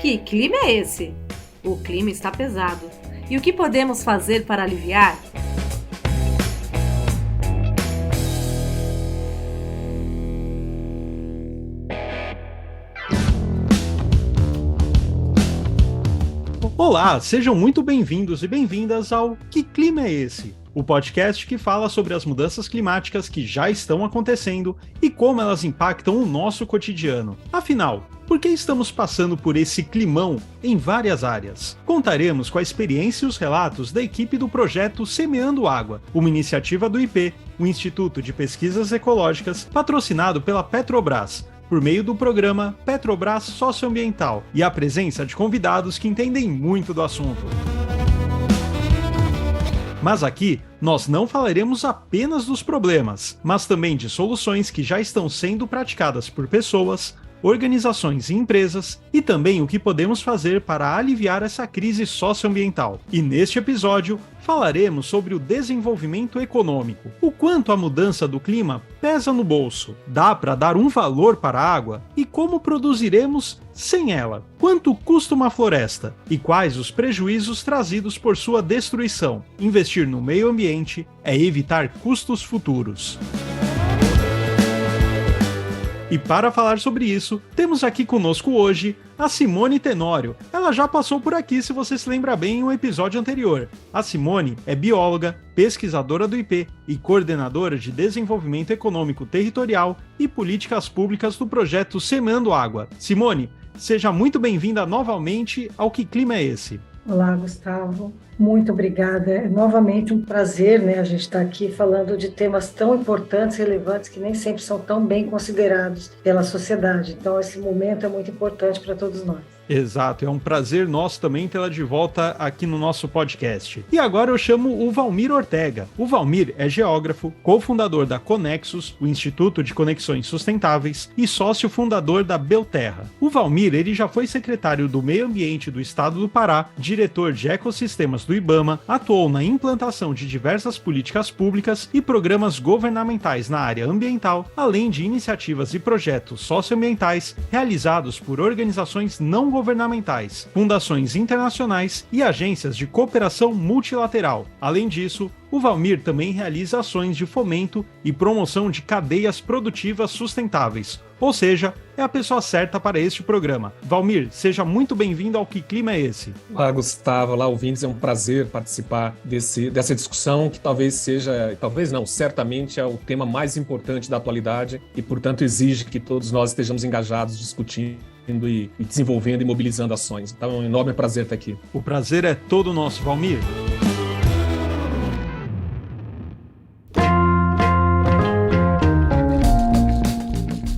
Que clima é esse? O clima está pesado. E o que podemos fazer para aliviar? Olá, sejam muito bem-vindos e bem-vindas ao Que Clima é Esse? O podcast que fala sobre as mudanças climáticas que já estão acontecendo e como elas impactam o nosso cotidiano. Afinal, por que estamos passando por esse climão em várias áreas? Contaremos com a experiência e os relatos da equipe do projeto Semeando Água, uma iniciativa do IP, o Instituto de Pesquisas Ecológicas, patrocinado pela Petrobras, por meio do programa Petrobras Socioambiental, e a presença de convidados que entendem muito do assunto. Mas aqui, nós não falaremos apenas dos problemas, mas também de soluções que já estão sendo praticadas por pessoas, organizações e empresas, e também o que podemos fazer para aliviar essa crise socioambiental. E neste episódio, falaremos sobre o desenvolvimento econômico, o quanto a mudança do clima pesa no bolso, dá para dar um valor para a água e como produziremos sem ela, quanto custa uma floresta e quais os prejuízos trazidos por sua destruição. Investir no meio ambiente é evitar custos futuros. E para falar sobre isso, temos aqui conosco hoje a Simone Tenório. Ela já passou por aqui, se você se lembra bem, em um episódio anterior. A Simone é bióloga, pesquisadora do IP e coordenadora de Desenvolvimento Econômico Territorial e Políticas Públicas do projeto Semeando Água. Simone, seja muito bem-vinda novamente ao Que Clima é Esse? Olá, Gustavo. Muito obrigada. É novamente um prazer, a gente estar aqui falando de temas tão importantes e relevantes que nem sempre são tão bem considerados pela sociedade. Então, esse momento é muito importante para todos nós. Exato, é um prazer nosso também tê-la de volta aqui no nosso podcast. E agora eu chamo o Valmir Ortega. O Valmir é geógrafo, cofundador da Conexus, o Instituto de Conexões Sustentáveis, e sócio fundador da Belterra. O Valmir, ele já foi secretário do Meio Ambiente do Estado do Pará, diretor de ecossistemas do IBAMA, atuou na implantação de diversas políticas públicas e programas governamentais na área ambiental, além de iniciativas e projetos socioambientais realizados por organizações não governamentais, fundações internacionais e agências de cooperação multilateral. Além disso, o Valmir também realiza ações de fomento e promoção de cadeias produtivas sustentáveis, ou seja, é a pessoa certa para este programa. Valmir, seja muito bem-vindo ao Que Clima é Esse? Olá, Gustavo, olá, ouvintes, é um prazer participar dessa discussão que certamente é o tema mais importante da atualidade e, portanto, exige que todos nós estejamos engajados discutindo e desenvolvendo e mobilizando ações. Então, é um enorme prazer estar aqui. O prazer é todo nosso, Valmir.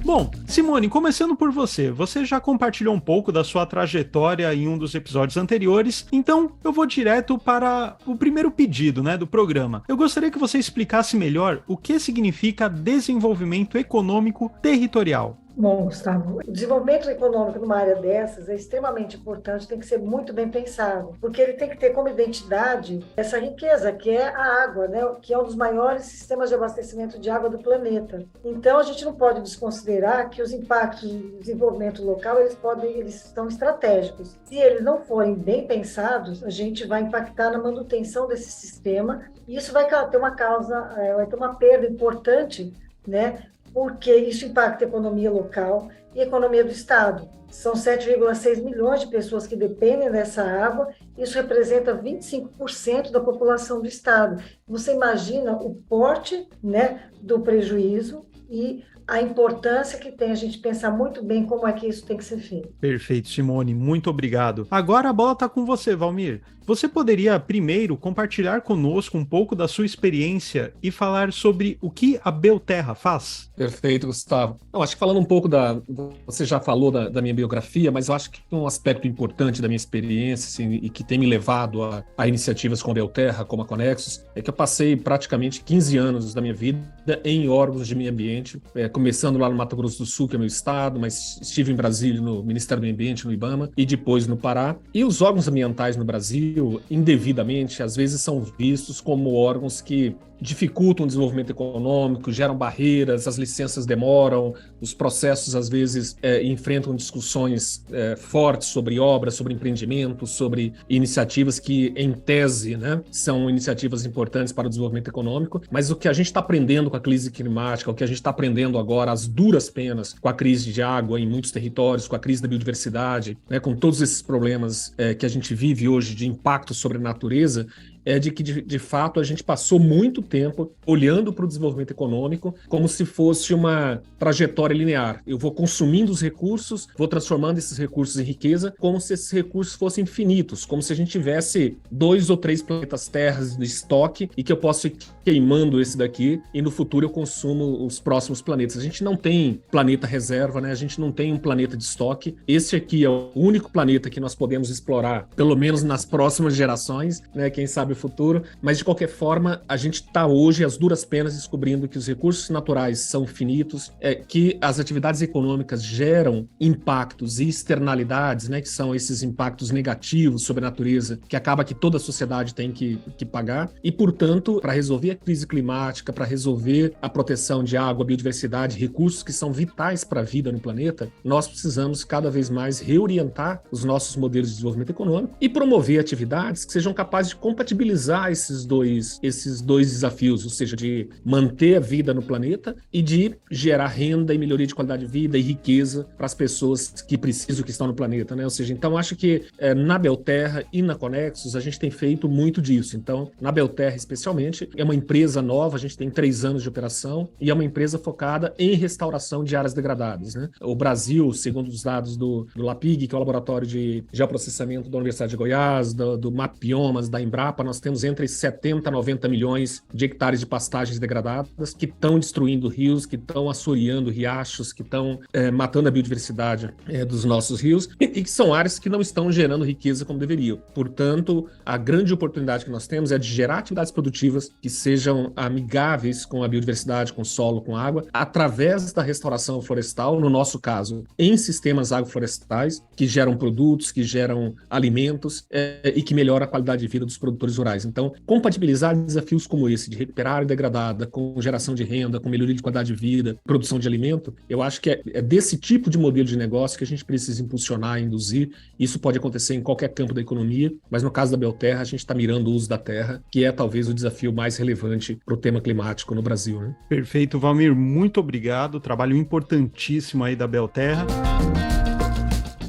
Bom, Simone, começando por você já compartilhou um pouco da sua trajetória em um dos episódios anteriores, então eu vou direto para o primeiro pedido, do programa. Eu gostaria que você explicasse melhor o que significa desenvolvimento econômico territorial. Bom, Gustavo, o desenvolvimento econômico numa área dessas é extremamente importante, tem que ser muito bem pensado, porque ele tem que ter como identidade essa riqueza, que é a água, que é um dos maiores sistemas de abastecimento de água do planeta. Então, a gente não pode desconsiderar que os impactos do desenvolvimento local, eles estão estratégicos. Se eles não forem bem pensados, a gente vai impactar na manutenção desse sistema, e isso vai ter uma perda importante, porque isso impacta a economia local e a economia do Estado. São 7,6 milhões de pessoas que dependem dessa água, isso representa 25% da população do Estado. Você imagina o porte, do prejuízo e a importância que tem a gente pensar muito bem como é que isso tem que ser feito. Perfeito, Simone, muito obrigado. Agora a bola está com você, Valmir. Você poderia primeiro compartilhar conosco um pouco da sua experiência e falar sobre o que a Belterra faz? Perfeito, Gustavo. Acho que falando um pouco você já falou da minha biografia, mas eu acho que um aspecto importante da minha experiência e que tem me levado a iniciativas como a Belterra, como a Conexus, é que eu passei praticamente 15 anos da minha vida em órgãos de meio ambiente, começando lá no Mato Grosso do Sul, que é meu estado, mas estive em Brasília, no Ministério do Meio Ambiente, no IBAMA, e depois no Pará. E os órgãos ambientais no Brasil, indevidamente, às vezes são vistos como órgãos que dificultam o desenvolvimento econômico, geram barreiras, as licenças demoram, os processos, às vezes, enfrentam discussões fortes sobre obras, sobre empreendimentos, sobre iniciativas que, em tese, né, são iniciativas importantes para o desenvolvimento econômico, mas o que a gente está aprendendo com a crise climática, o que a gente está aprendendo agora, às duras penas, com a crise de água em muitos territórios, com a crise da biodiversidade, né, com todos esses problemas que a gente vive hoje de impacto sobre a natureza, é de que, de fato, a gente passou muito tempo olhando para o desenvolvimento econômico como se fosse uma trajetória linear. Eu vou consumindo os recursos, vou transformando esses recursos em riqueza, como se esses recursos fossem infinitos, como se a gente tivesse 2 ou 3 planetas terras de estoque e que eu posso ir queimando esse daqui e no futuro eu consumo os próximos planetas. A gente não tem planeta reserva, né? A gente não tem um planeta de estoque. Esse aqui é o único planeta que nós podemos explorar, pelo menos nas próximas gerações, né? Quem sabe o futuro, mas de qualquer forma a gente está hoje às duras penas descobrindo que os recursos naturais são finitos, que as atividades econômicas geram impactos e externalidades, né, que são esses impactos negativos sobre a natureza, que acaba que toda a sociedade tem que pagar, e portanto, para resolver a crise climática, para resolver a proteção de água, biodiversidade, recursos que são vitais para a vida no planeta, nós precisamos cada vez mais reorientar os nossos modelos de desenvolvimento econômico e promover atividades que sejam capazes de compatibilizar esses dois desafios, ou seja, de manter a vida no planeta e de gerar renda e melhoria de qualidade de vida e riqueza para as pessoas que precisam, que estão no planeta, né? Ou seja, então acho que na Belterra e na Conexus a gente tem feito muito disso. Então, na Belterra especialmente, é uma empresa nova, a gente tem 3 anos de operação e é uma empresa focada em restauração de áreas degradadas, né? O Brasil, segundo os dados do LAPIG, que é o Laboratório de Geoprocessamento da Universidade de Goiás, do Mapbiomas, da Embrapa, nós temos entre 70 a 90 milhões de hectares de pastagens degradadas que estão destruindo rios, que estão assoreando riachos, que estão matando a biodiversidade dos nossos rios e que são áreas que não estão gerando riqueza como deveriam. Portanto, a grande oportunidade que nós temos é de gerar atividades produtivas que sejam amigáveis com a biodiversidade, com o solo, com a água, através da restauração florestal, no nosso caso, em sistemas agroflorestais que geram produtos, que geram alimentos e que melhoram a qualidade de vida dos produtores rurais. Então, compatibilizar desafios como esse, de recuperar área degradada, com geração de renda, com melhoria de qualidade de vida, produção de alimento, eu acho que é desse tipo de modelo de negócio que a gente precisa impulsionar, induzir. Isso pode acontecer em qualquer campo da economia, mas no caso da Belterra, a gente está mirando o uso da terra, que é talvez o desafio mais relevante para o tema climático no Brasil, né? Perfeito, Valmir, muito obrigado. Trabalho importantíssimo aí da Belterra.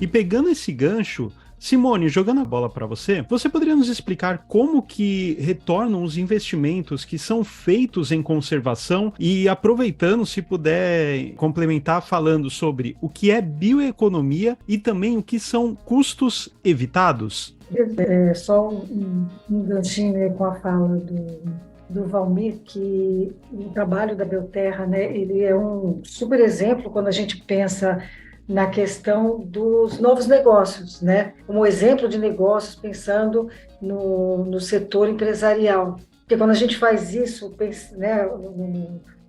E pegando esse gancho, Simone, jogando a bola para você poderia nos explicar como que retornam os investimentos que são feitos em conservação e aproveitando, se puder complementar falando sobre o que é bioeconomia e também o que são custos evitados? Só um ganchinho aí com a fala do Valmir, que o trabalho da Belterra, né, ele é um super exemplo quando a gente pensa na questão dos novos negócios, né? Como exemplo de negócios, pensando no setor empresarial. Porque quando a gente faz isso, né,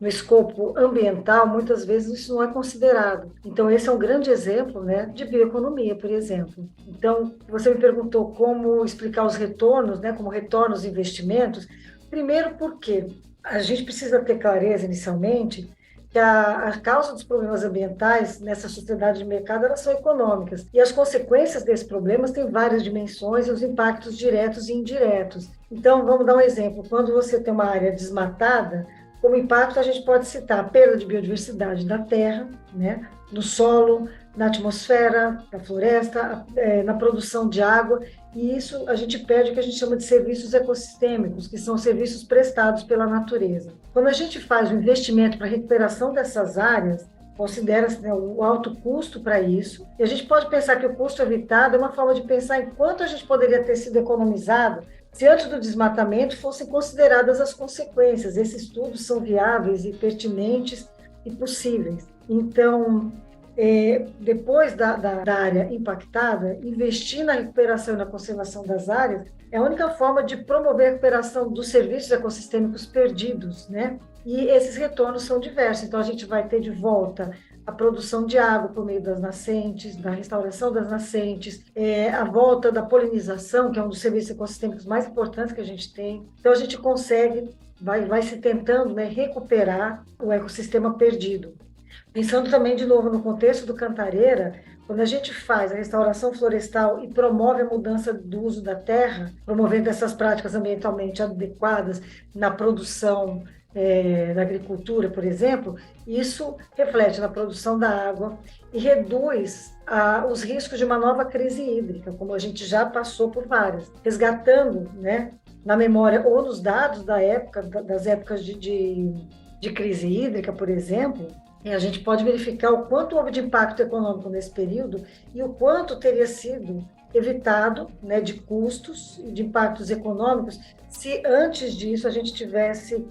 no escopo ambiental, muitas vezes isso não é considerado. Então, esse é um grande exemplo, né, de bioeconomia, por exemplo. Então, você me perguntou como explicar os retornos, né, como retornam os investimentos. Primeiro, porque a gente precisa ter clareza, inicialmente, que a causa dos problemas ambientais nessa sociedade de mercado, elas são econômicas. E as consequências desses problemas têm várias dimensões e os impactos diretos e indiretos. Então, vamos dar um exemplo. Quando você tem uma área desmatada, como impacto a gente pode citar a perda de biodiversidade da terra, né, no solo, na atmosfera, na floresta, na produção de água, e isso a gente perde o que a gente chama de serviços ecossistêmicos, que são serviços prestados pela natureza. Quando a gente faz um investimento para a recuperação dessas áreas, considera-se, né, o alto custo para isso, e a gente pode pensar que o custo evitado é uma forma de pensar em quanto a gente poderia ter sido economizado se antes do desmatamento fossem consideradas as consequências. Esses estudos são viáveis e pertinentes e possíveis. Então, depois da área impactada, investir na recuperação e na conservação das áreas é a única forma de promover a recuperação dos serviços ecossistêmicos perdidos, né? E esses retornos são diversos. Então, a gente vai ter de volta a produção de água por meio das nascentes, da restauração das nascentes, a volta da polinização, que é um dos serviços ecossistêmicos mais importantes que a gente tem. Então, a gente consegue vai se tentando, né, recuperar o ecossistema perdido. Pensando também, de novo, no contexto do Cantareira, quando a gente faz a restauração florestal e promove a mudança do uso da terra, promovendo essas práticas ambientalmente adequadas na produção da agricultura, por exemplo, isso reflete na produção da água e reduz os riscos de uma nova crise hídrica, como a gente já passou por várias, resgatando, né, na memória ou nos dados das épocas de crise hídrica, por exemplo. A gente pode verificar o quanto houve de impacto econômico nesse período e o quanto teria sido evitado, né, de custos e de impactos econômicos se antes disso a gente tivesse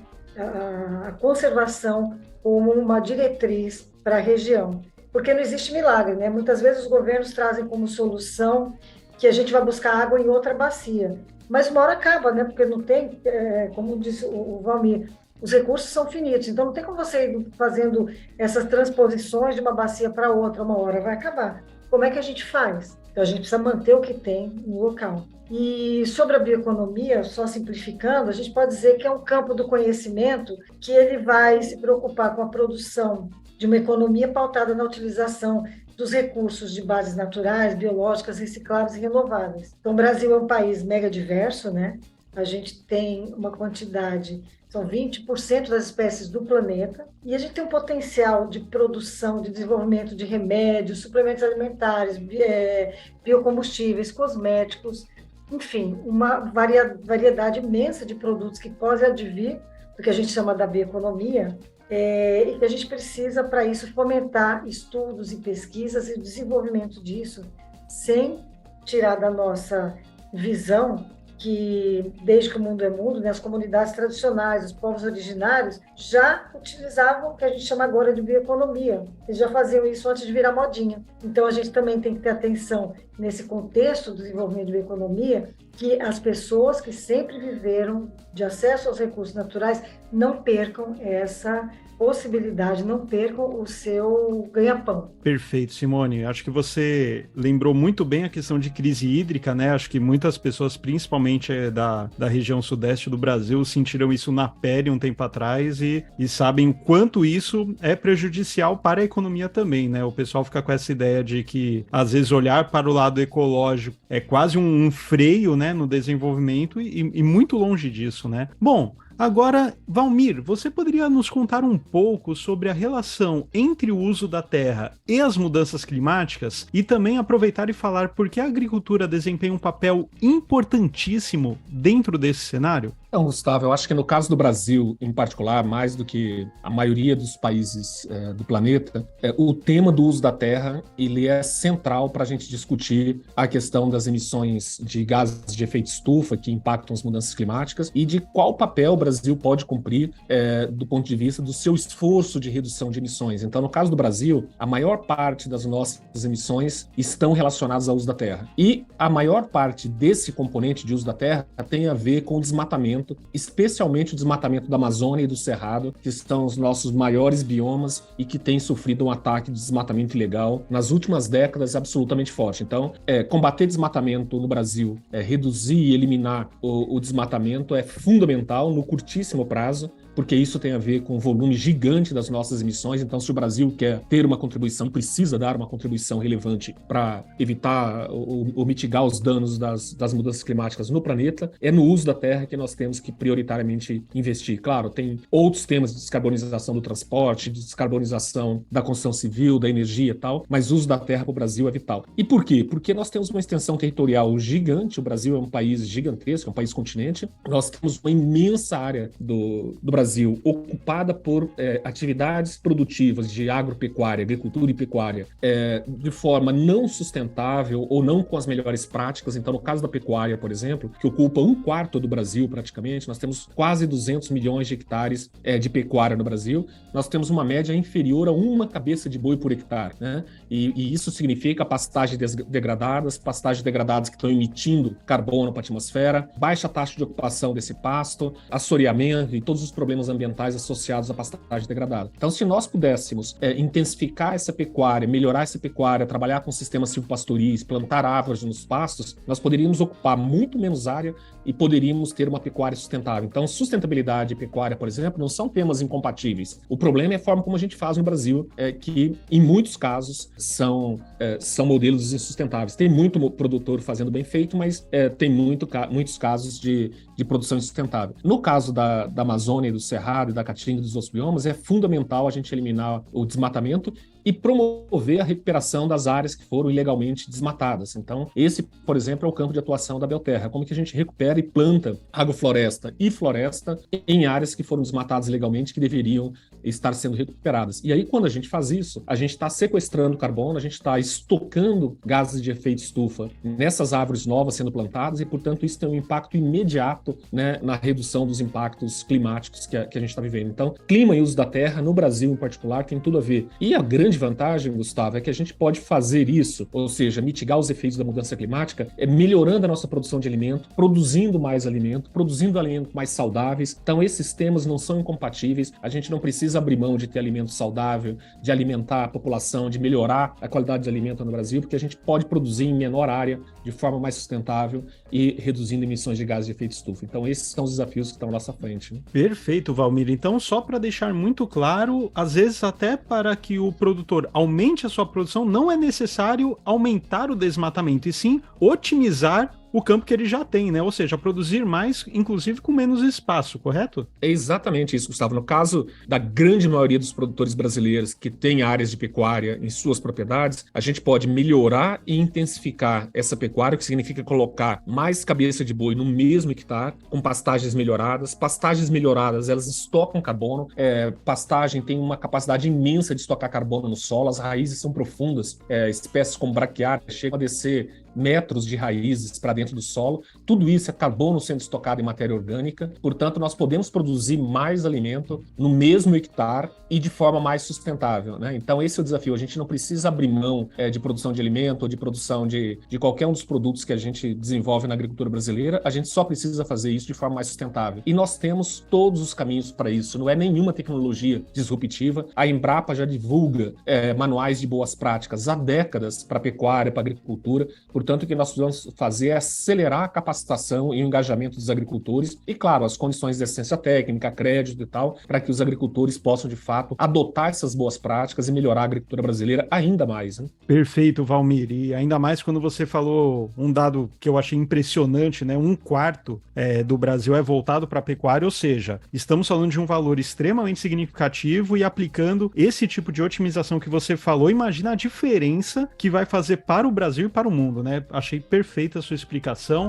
a conservação como uma diretriz para a região. Porque não existe milagre, né? Muitas vezes os governos trazem como solução que a gente vai buscar água em outra bacia. Mas uma hora acaba, né? Porque não tem, como disse o Valmir, os recursos são finitos, então não tem como você ir fazendo essas transposições de uma bacia para outra, uma hora vai acabar. Como é que a gente faz? Então a gente precisa manter o que tem no local. E sobre a bioeconomia, só simplificando, a gente pode dizer que é um campo do conhecimento que ele vai se preocupar com a produção de uma economia pautada na utilização dos recursos de bases naturais, biológicas, recicláveis e renováveis. Então o Brasil é um país mega diverso, né? A gente tem uma quantidade, são 20% das espécies do planeta, e a gente tem um potencial de produção, de desenvolvimento de remédios, suplementos alimentares, biocombustíveis, cosméticos, enfim, uma variedade imensa de produtos que podem advir do que a gente chama da bioeconomia, e que a gente precisa, para isso, fomentar estudos e pesquisas e o desenvolvimento disso, sem tirar da nossa visão que, desde que o mundo é mundo, né, as comunidades tradicionais, os povos originários, já utilizavam o que a gente chama agora de bioeconomia. Eles já faziam isso antes de virar modinha. Então, a gente também tem que ter atenção nesse contexto do desenvolvimento de bioeconomia, que as pessoas que sempre viveram de acesso aos recursos naturais não percam essa possibilidade, não percam o seu ganha-pão. Perfeito, Simone. Acho que você lembrou muito bem a questão de crise hídrica, né? Acho que muitas pessoas, principalmente da região sudeste do Brasil, sentiram isso na pele um tempo atrás e sabem o quanto isso é prejudicial para a economia também, né? O pessoal fica com essa ideia de que, às vezes, olhar para o lado ecológico é quase um freio, né, no desenvolvimento e muito longe disso, né? Bom, agora, Valmir, você poderia nos contar um pouco sobre a relação entre o uso da terra e as mudanças climáticas e também aproveitar e falar por que a agricultura desempenha um papel importantíssimo dentro desse cenário? Então, Gustavo, eu acho que no caso do Brasil, em particular, mais do que a maioria dos países do planeta, o tema do uso da terra ele é central para a gente discutir a questão das emissões de gases de efeito estufa que impactam as mudanças climáticas e de qual papel o Brasil pode cumprir do ponto de vista do seu esforço de redução de emissões. Então, no caso do Brasil, a maior parte das nossas emissões estão relacionadas ao uso da terra. E a maior parte desse componente de uso da terra tem a ver com o desmatamento, especialmente o desmatamento da Amazônia e do Cerrado, que são os nossos maiores biomas e que têm sofrido um ataque de desmatamento ilegal nas últimas décadas absolutamente forte. Então, combater desmatamento no Brasil, reduzir e eliminar o desmatamento é fundamental no curtíssimo prazo, porque isso tem a ver com o volume gigante das nossas emissões. Então, se o Brasil quer ter uma contribuição, precisa dar uma contribuição relevante para evitar ou mitigar os danos das mudanças climáticas no planeta, é no uso da terra que nós temos que prioritariamente investir. Claro, tem outros temas de descarbonização do transporte, de descarbonização da construção civil, da energia e tal, mas o uso da terra para o Brasil é vital. E por quê? Porque nós temos uma extensão territorial gigante, o Brasil é um país gigantesco, é um país continente, nós temos uma imensa área do Brasil ocupada por atividades produtivas de agropecuária, agricultura e pecuária, de forma não sustentável ou não com as melhores práticas. Então, no caso da pecuária, por exemplo, que ocupa 1/4 do Brasil praticamente, nós temos quase 200 milhões de hectares de pecuária no Brasil, nós temos uma média inferior a uma cabeça de boi por hectare, né? E isso significa pastagens degradadas que estão emitindo carbono para a atmosfera, baixa taxa de ocupação desse pasto, assoreamento e todos os problemas problemas ambientais associados à pastagem degradada. Então, se nós pudéssemos intensificar essa pecuária, melhorar essa pecuária, trabalhar com sistemas silvopastoris, plantar árvores nos pastos, nós poderíamos ocupar muito menos área e poderíamos ter uma pecuária sustentável. Então, sustentabilidade e pecuária, por exemplo, não são temas incompatíveis. O problema é a forma como a gente faz no Brasil, que em muitos casos são modelos insustentáveis. Tem muito produtor fazendo bem feito, mas tem muitos casos de produção insustentável. No caso da Amazônia, do Cerrado e da Caatinga dos outros biomas, é fundamental a gente eliminar o desmatamento e promover a recuperação das áreas que foram ilegalmente desmatadas. Então, esse, por exemplo, é o campo de atuação da Belterra. Como que a gente recupera e planta agrofloresta e floresta em áreas que foram desmatadas ilegalmente, que deveriam estar sendo recuperadas. E aí, quando a gente faz isso, a gente está sequestrando carbono, a gente está estocando gases de efeito estufa nessas árvores novas sendo plantadas e, portanto, isso tem um impacto imediato, né, na redução dos impactos climáticos que a gente está vivendo. Então, clima e uso da terra, no Brasil em particular, tem tudo a ver. E a grande vantagem, Gustavo, é que a gente pode fazer isso, ou seja, mitigar os efeitos da mudança climática, melhorando a nossa produção de alimento, produzindo mais alimento, produzindo alimentos mais saudáveis. Então, esses temas não são incompatíveis. A gente não precisa abrir mão de ter alimento saudável, de alimentar a população, de melhorar a qualidade de alimento no Brasil, porque a gente pode produzir em menor área, de forma mais sustentável e reduzindo emissões de gases de efeito estufa. Então, esses são os desafios que estão à nossa frente, né? Perfeito, Valmir. Então, só para deixar muito claro, às vezes até para que o produtor aumente a sua produção, não é necessário aumentar o desmatamento, e sim otimizar o campo que ele já tem, né? Ou seja, produzir mais, inclusive com menos espaço, correto? É exatamente isso, Gustavo. No caso da grande maioria dos produtores brasileiros que têm áreas de pecuária em suas propriedades, a gente pode melhorar e intensificar essa pecuária, que significa colocar mais cabeça de boi no mesmo hectare, com pastagens melhoradas. Pastagens melhoradas, elas estocam carbono. Pastagem tem uma capacidade imensa de estocar carbono no solo, as raízes são profundas, espécies como braquiária chegam a descer metros de raízes para dentro do solo. Tudo isso é carbono sendo estocado em matéria orgânica. Portanto, nós podemos produzir mais alimento no mesmo hectare e de forma mais sustentável, né? Então, esse é o desafio. A gente não precisa abrir mão de produção de alimento ou de produção de qualquer um dos produtos que a gente desenvolve na agricultura brasileira. A gente só precisa fazer isso de forma mais sustentável. E nós temos todos os caminhos para isso. Não é nenhuma tecnologia disruptiva. A Embrapa já divulga manuais de boas práticas há décadas para a pecuária, para a agricultura. Portanto, o que nós vamos fazer é acelerar a capacitação e o engajamento dos agricultores e, claro, as condições de assistência técnica, crédito e tal, para que os agricultores possam, de fato, adotar essas boas práticas e melhorar a agricultura brasileira ainda mais, né? Perfeito, Valmir. E ainda mais quando você falou um dado que eu achei impressionante, né? 1/4 do Brasil é voltado para a pecuária, ou seja, estamos falando de um valor extremamente significativo e aplicando esse tipo de otimização que você falou, imagina a diferença que vai fazer para o Brasil e para o mundo, né? Achei perfeita a sua explicação.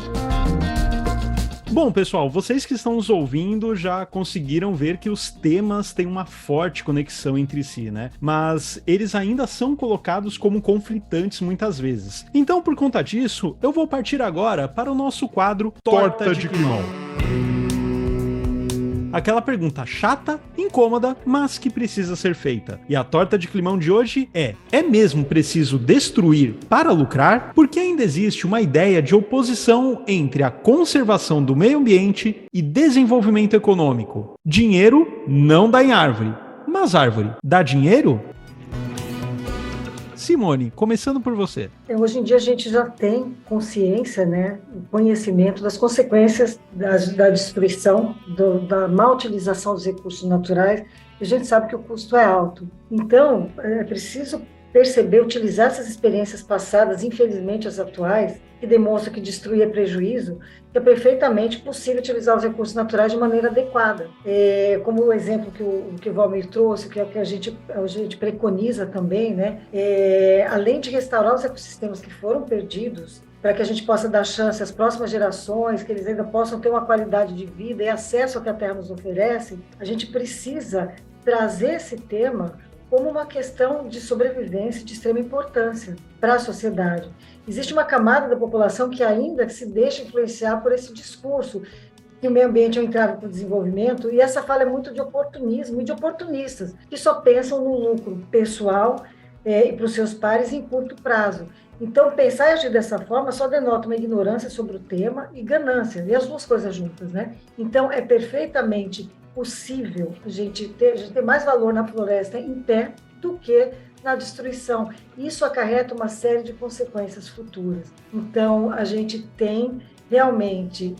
Bom, pessoal, vocês que estão nos ouvindo já conseguiram ver que os temas têm uma forte conexão entre si, né? Mas eles ainda são colocados como conflitantes muitas vezes. Então, por conta disso, eu vou partir agora para o nosso quadro Torta de Climão. Aquela pergunta chata, incômoda, mas que precisa ser feita. E a torta de climão de hoje é mesmo preciso destruir para lucrar? Porque ainda existe uma ideia de oposição entre a conservação do meio ambiente e desenvolvimento econômico. Dinheiro não dá em árvore, mas árvore dá dinheiro? Simone, começando por você. Hoje em dia a gente já tem consciência, né, conhecimento das consequências da destruição, da má utilização dos recursos naturais, e a gente sabe que o custo é alto. Então, é preciso perceber, utilizar essas experiências passadas, infelizmente as atuais, que demonstram que destruir é prejuízo, que é perfeitamente possível utilizar os recursos naturais de maneira adequada. Como o exemplo que o Valmir trouxe, que é o que a gente preconiza também, né? Além de restaurar os ecossistemas que foram perdidos, para que a gente possa dar chance às próximas gerações, que eles ainda possam ter uma qualidade de vida e acesso ao que a Terra nos oferece, a gente precisa trazer esse tema como uma questão de sobrevivência de extrema importância para a sociedade. Existe uma camada da população que ainda se deixa influenciar por esse discurso que o meio ambiente é um entrave para o desenvolvimento, e essa fala é muito de oportunismo e de oportunistas, que só pensam no lucro pessoal e para os seus pares em curto prazo. Então, pensar e agir dessa forma só denota uma ignorância sobre o tema e ganância, e as duas coisas juntas, né? Então, é perfeitamente possível a gente ter mais valor na floresta em pé do que na destruição. Isso acarreta uma série de consequências futuras. Então, a gente tem realmente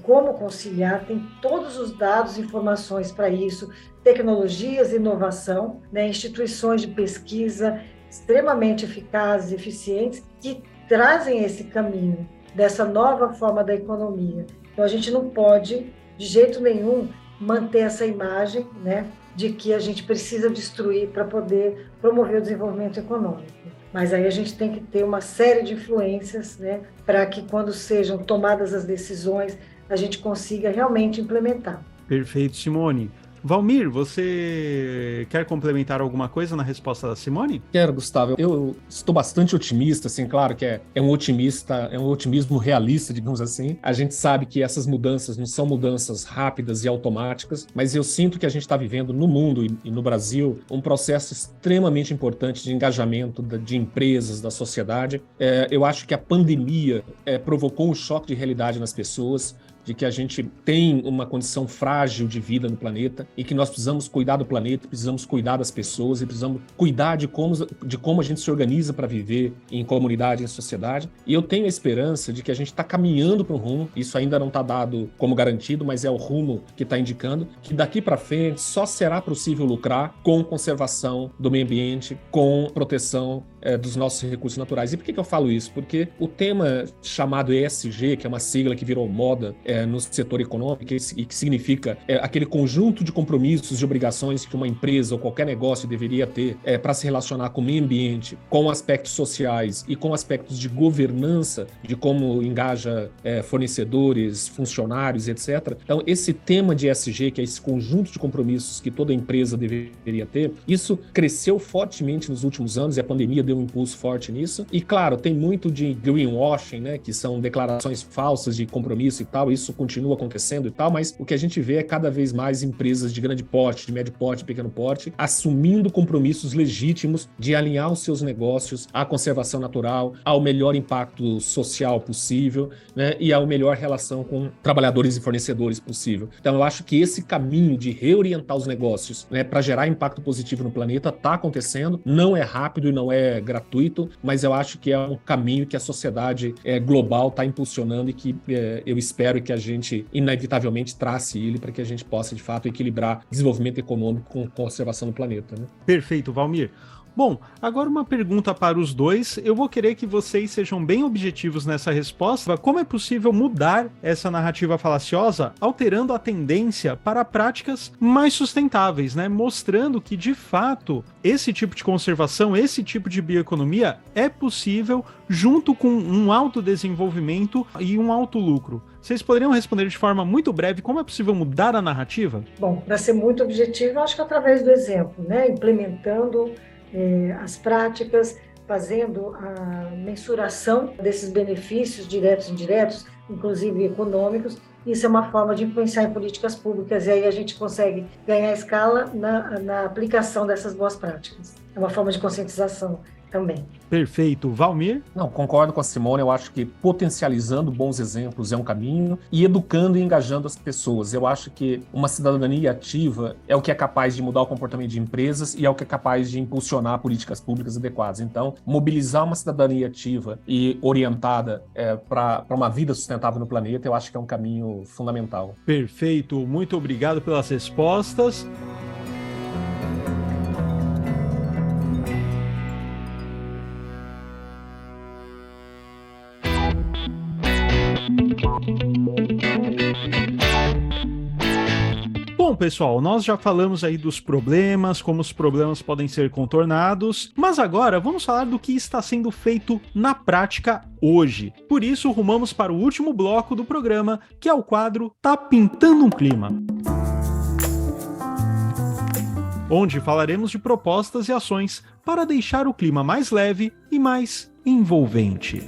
como conciliar, tem todos os dados e informações para isso, tecnologias e inovação, né, instituições de pesquisa extremamente eficazes e eficientes que trazem esse caminho dessa nova forma da economia. Então, a gente não pode, de jeito nenhum, manter essa imagem, né, de que a gente precisa destruir para poder promover o desenvolvimento econômico. Mas aí a gente tem que ter uma série de influências, né, para que quando sejam tomadas as decisões, a gente consiga realmente implementar. Perfeito, Simone. Valmir, você quer complementar alguma coisa na resposta da Simone? Quero, Gustavo. Eu estou bastante otimista, assim, claro que é um otimismo realista, digamos assim. A gente sabe que essas mudanças não são mudanças rápidas e automáticas, mas eu sinto que a gente está vivendo no mundo e no Brasil um processo extremamente importante de engajamento de empresas, da sociedade. Eu acho que a pandemia provocou um choque de realidade nas pessoas, de que a gente tem uma condição frágil de vida no planeta e que nós precisamos cuidar do planeta, precisamos cuidar das pessoas e precisamos cuidar de como a gente se organiza para viver em comunidade, em sociedade. E eu tenho a esperança de que a gente está caminhando para um rumo, isso ainda não está dado como garantido, mas é o rumo que está indicando, que daqui para frente só será possível lucrar com conservação do meio ambiente, com proteção dos nossos recursos naturais. E por que eu falo isso? Porque o tema chamado ESG, que é uma sigla que virou moda no setor econômico e que significa aquele conjunto de compromissos e obrigações que uma empresa ou qualquer negócio deveria ter para se relacionar com o meio ambiente, com aspectos sociais e com aspectos de governança, de como engaja fornecedores, funcionários, etc. Então, esse tema de ESG, que é esse conjunto de compromissos que toda empresa deveria ter, isso cresceu fortemente nos últimos anos e a pandemia deu um impulso forte nisso. E, claro, tem muito de greenwashing, né, que são declarações falsas de compromisso e tal, isso continua acontecendo e tal, mas o que a gente vê é cada vez mais empresas de grande porte, de médio porte, de pequeno porte, assumindo compromissos legítimos de alinhar os seus negócios à conservação natural, ao melhor impacto social possível, né, e à melhor relação com trabalhadores e fornecedores possível. Então, eu acho que esse caminho de reorientar os negócios, né, para gerar impacto positivo no planeta está acontecendo, não é rápido e não é gratuito, mas eu acho que é um caminho que a sociedade global está impulsionando e que eu espero que a gente, inevitavelmente, trace ele para que a gente possa, de fato, equilibrar desenvolvimento econômico com conservação do planeta, né? Perfeito, Valmir. Bom, agora uma pergunta para os dois. Eu vou querer que vocês sejam bem objetivos nessa resposta. Como é possível mudar essa narrativa falaciosa, alterando a tendência para práticas mais sustentáveis, né? Mostrando que, de fato, esse tipo de conservação, esse tipo de bioeconomia é possível junto com um alto desenvolvimento e um alto lucro. Vocês poderiam responder de forma muito breve como é possível mudar a narrativa? Bom, para ser muito objetivo, acho que através do exemplo, né? Implementando as práticas, fazendo a mensuração desses benefícios diretos e indiretos, inclusive econômicos. Isso é uma forma de influenciar em políticas públicas e aí a gente consegue ganhar escala na aplicação dessas boas práticas. É uma forma de conscientização também. Perfeito. Valmir? Não, concordo com a Simone, eu acho que potencializando bons exemplos é um caminho e educando e engajando as pessoas. Eu acho que uma cidadania ativa é o que é capaz de mudar o comportamento de empresas e é o que é capaz de impulsionar políticas públicas adequadas. Então, mobilizar uma cidadania ativa e orientada para uma vida sustentável no planeta, eu acho que é um caminho fundamental. Perfeito. Muito obrigado pelas respostas. Bom, pessoal, nós já falamos aí dos problemas, como os problemas podem ser contornados, mas agora vamos falar do que está sendo feito na prática hoje. Por isso, rumamos para o último bloco do programa, que é o quadro Tá Pintando um Clima, onde falaremos de propostas e ações para deixar o clima mais leve e mais envolvente.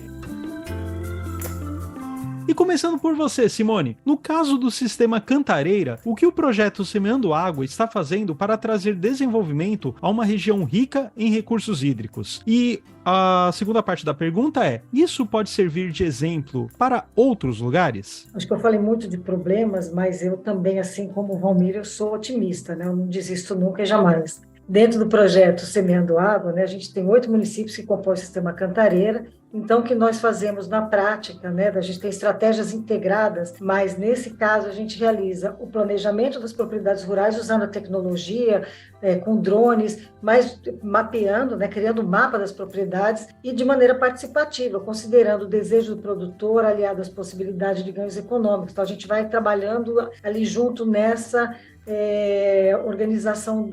E começando por você, Simone, no caso do sistema Cantareira, o que o projeto Semeando Água está fazendo para trazer desenvolvimento a uma região rica em recursos hídricos? E a segunda parte da pergunta é, isso pode servir de exemplo para outros lugares? Acho que eu falei muito de problemas, mas eu também, assim como o Valmir, eu sou otimista, né? Eu não desisto nunca e jamais. Dentro do projeto Semeando Água, né, a gente tem 8 municípios que compõem o sistema Cantareira. Então, o que nós fazemos na prática, né, a gente tem estratégias integradas, mas nesse caso a gente realiza o planejamento das propriedades rurais usando a tecnologia, com drones, mas mapeando, né, criando um mapa das propriedades e de maneira participativa, considerando o desejo do produtor aliado às possibilidades de ganhos econômicos. Então, a gente vai trabalhando ali junto nessa organização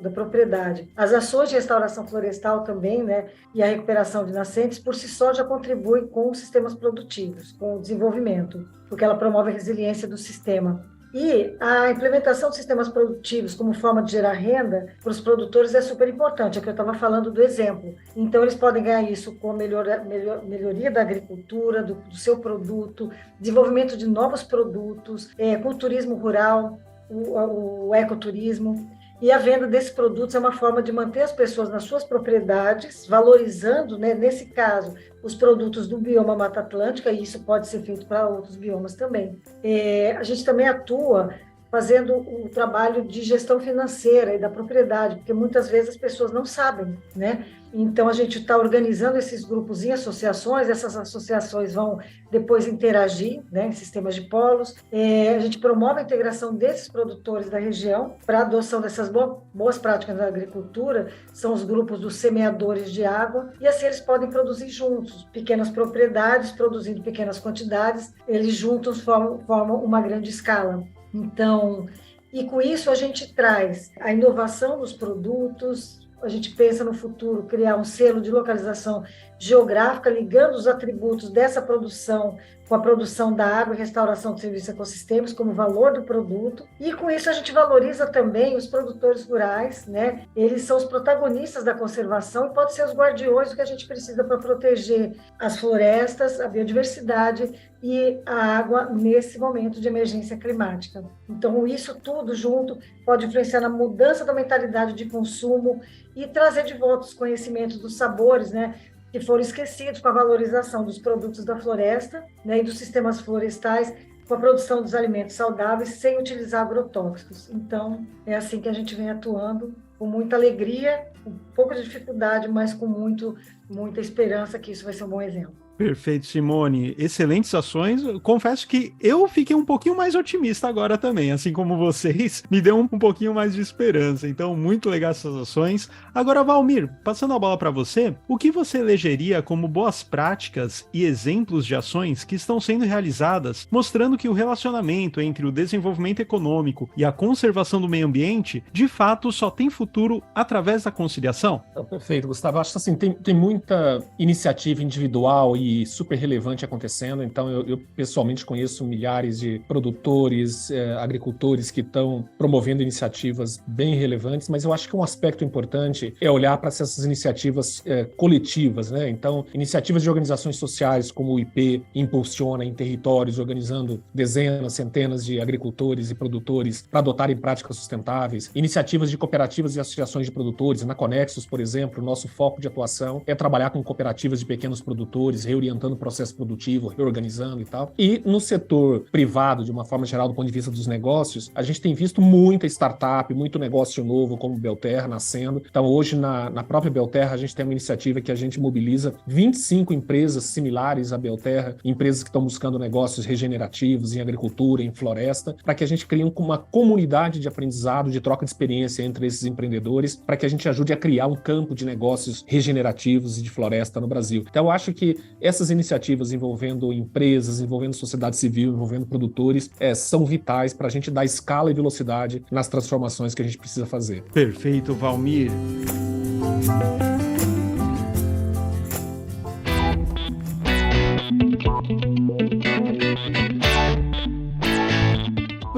da propriedade. As ações de restauração florestal também, né, e a recuperação de nascentes, por si só já contribuem com os sistemas produtivos, com o desenvolvimento, porque ela promove a resiliência do sistema. E a implementação de sistemas produtivos como forma de gerar renda para os produtores é super importante, é o que eu estava falando do exemplo. Então, eles podem ganhar isso com a melhoria da agricultura, do seu produto, desenvolvimento de novos produtos, com o turismo rural, o ecoturismo, e a venda desses produtos é uma forma de manter as pessoas nas suas propriedades, valorizando, né, nesse caso, os produtos do bioma Mata Atlântica, e isso pode ser feito para outros biomas também. A gente também atua fazendo o trabalho de gestão financeira e da propriedade, porque muitas vezes as pessoas não sabem, né? Então, a gente está organizando esses grupos em associações, essas associações vão depois interagir, né, em sistemas de polos. A gente promove a integração desses produtores da região para a adoção dessas boas práticas da agricultura, são os grupos dos semeadores de água, e assim eles podem produzir juntos, pequenas propriedades, produzindo pequenas quantidades, eles juntos formam uma grande escala. Então, e com isso a gente traz a inovação dos produtos, a gente pensa no futuro criar um selo de localização geográfica ligando os atributos dessa produção com a produção da água e restauração de serviços ecossistêmicos como valor do produto. E com isso a gente valoriza também os produtores rurais, né? Eles são os protagonistas da conservação e podem ser os guardiões do que a gente precisa para proteger as florestas, a biodiversidade e a água nesse momento de emergência climática. Então, isso tudo junto pode influenciar na mudança da mentalidade de consumo e trazer de volta os conhecimentos dos sabores, né, que foram esquecidos com a valorização dos produtos da floresta, né, e dos sistemas florestais, com a produção dos alimentos saudáveis, sem utilizar agrotóxicos. Então, é assim que a gente vem atuando, com muita alegria, com pouca dificuldade, mas com muita esperança que isso vai ser um bom exemplo. Perfeito, Simone. Excelentes ações. Eu confesso que eu fiquei um pouquinho mais otimista agora também, assim como vocês, me deu um pouquinho mais de esperança. Então, muito legal essas ações. Agora, Valmir, passando a bola para você, o que você elegeria como boas práticas e exemplos de ações que estão sendo realizadas, mostrando que o relacionamento entre o desenvolvimento econômico e a conservação do meio ambiente, de fato, só tem futuro através da conciliação? Perfeito, Gustavo. Acho que assim, tem muita iniciativa individual e super relevante acontecendo, então eu pessoalmente conheço milhares de produtores, agricultores que estão promovendo iniciativas bem relevantes, mas eu acho que um aspecto importante é olhar para essas iniciativas coletivas, né? Então, iniciativas de organizações sociais como o IP impulsiona em territórios, organizando dezenas, centenas de agricultores e produtores para adotarem práticas sustentáveis, iniciativas de cooperativas e associações de produtores, na Conexus, por exemplo, o nosso foco de atuação é trabalhar com cooperativas de pequenos produtores, reorientando o processo produtivo, reorganizando e tal. E no setor privado, de uma forma geral, do ponto de vista dos negócios, a gente tem visto muita startup, muito negócio novo, como Belterra, nascendo. Então, hoje, na própria Belterra, a gente tem uma iniciativa que a gente mobiliza 25 empresas similares à Belterra, empresas que estão buscando negócios regenerativos em agricultura, em floresta, para que a gente crie uma comunidade de aprendizado, de troca de experiência entre esses empreendedores, para que a gente ajude a criar um campo de negócios regenerativos e de floresta no Brasil. Então, eu acho que essas iniciativas envolvendo empresas, envolvendo sociedade civil, envolvendo produtores, são vitais para a gente dar escala e velocidade nas transformações que a gente precisa fazer. Perfeito, Valmir.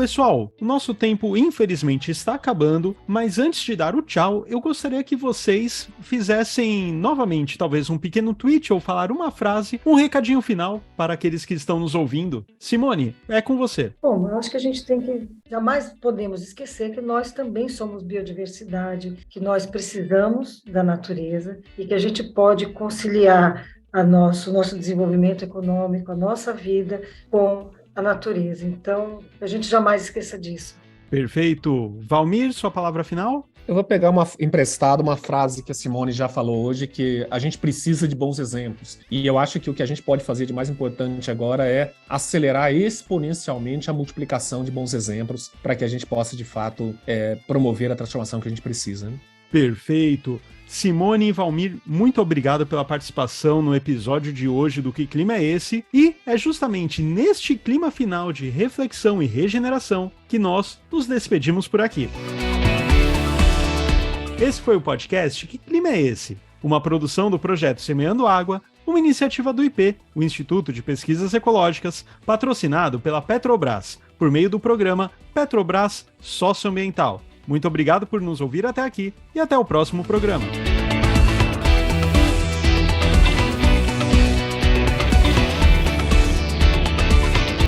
Pessoal, o nosso tempo infelizmente está acabando, mas antes de dar o tchau, eu gostaria que vocês fizessem novamente talvez um pequeno tweet ou falar uma frase, um recadinho final para aqueles que estão nos ouvindo. Simone, é com você. Bom, eu acho que a gente jamais podemos esquecer que nós também somos biodiversidade, que nós precisamos da natureza e que a gente pode conciliar o nosso desenvolvimento econômico, a nossa vida com a natureza. Então, a gente jamais esqueça disso. Perfeito. Valmir, sua palavra final? Eu vou pegar emprestada uma frase que a Simone já falou hoje, que a gente precisa de bons exemplos. E eu acho que o que a gente pode fazer de mais importante agora é acelerar exponencialmente a multiplicação de bons exemplos para que a gente possa, de fato, promover a transformação que a gente precisa, né? Perfeito. Simone e Valmir, muito obrigado pela participação no episódio de hoje do Que Clima é Esse? E é justamente neste clima final de reflexão e regeneração que nós nos despedimos por aqui. Esse foi o podcast Que Clima é Esse? Uma produção do projeto Semeando Água, uma iniciativa do IP, o Instituto de Pesquisas Ecológicas, patrocinado pela Petrobras, por meio do programa Petrobras Socioambiental. Muito obrigado por nos ouvir até aqui e até o próximo programa.